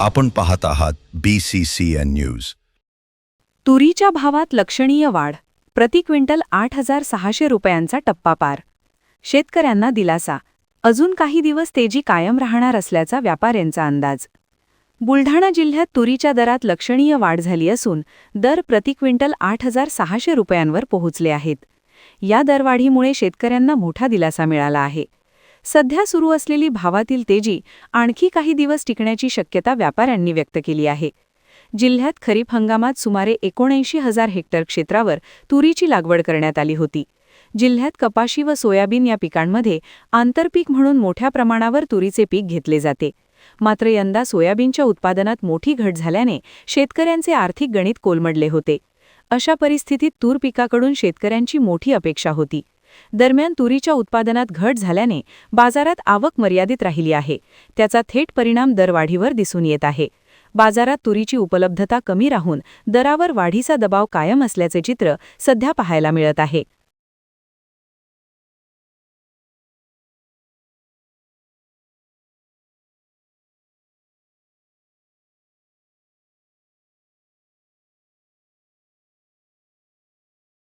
आपण पाहत आहात BCCN न्यूज. तुरीच्या भावात लक्षणीय वाढ. प्रति क्विंटल 8,600 रुपयांचा टप्पा पार. शेतकऱ्यांना दिलासा. अजून काही दिवस तेजी कायम राहणार असल्याचा व्यापाऱ्यांचा अंदाज. बुलढाणा जिल्ह्यात तुरीच्या दरात लक्षणीय वाढ झाली असून दर प्रति क्विंटल 8,600 रुपयांवर पोहोचले आहेत. या दरवाढीमुळे शेतकऱ्यांना मोठा दिलासा मिळाला आहे. सध्या सुरू असलेली भावातील तेजी आणखी काही दिवस टिकण्याची शक्यता व्यापाऱ्यांनी व्यक्त केली आहे. जिल्ह्यात खरीप हंगामात सुमारे 79,000 हेक्टर क्षेत्रावर तुरीची लागवड करण्यात आली होती. जिल्ह्यात कपाशी व सोयाबीन या पिकांमध्ये आंतरपीक म्हणून मोठ्या प्रमाणावर तुरीचे पीक घेतले जाते. मात्र यंदा सोयाबीनच्या उत्पादनात मोठी घट झाल्याने शेतकऱ्यांचे आर्थिक गणित कोलमडले होते. अशा परिस्थितीत तूर पिकाकडून शेतकऱ्यांची मोठी अपेक्षा होती. दरम्यान तुरीच्या उत्पादनात घट झाल्याने बाजारात आवक मर्यादित राहिली आहे. त्याचा थेट परिणाम दरवाढीवर दिसून येत आहे. बाजारात तुरीची उपलब्धता कमी राहून दरावर वाढीचा दबाव कायम असल्याचे चित्र सध्या पाहायला मिळत आहे.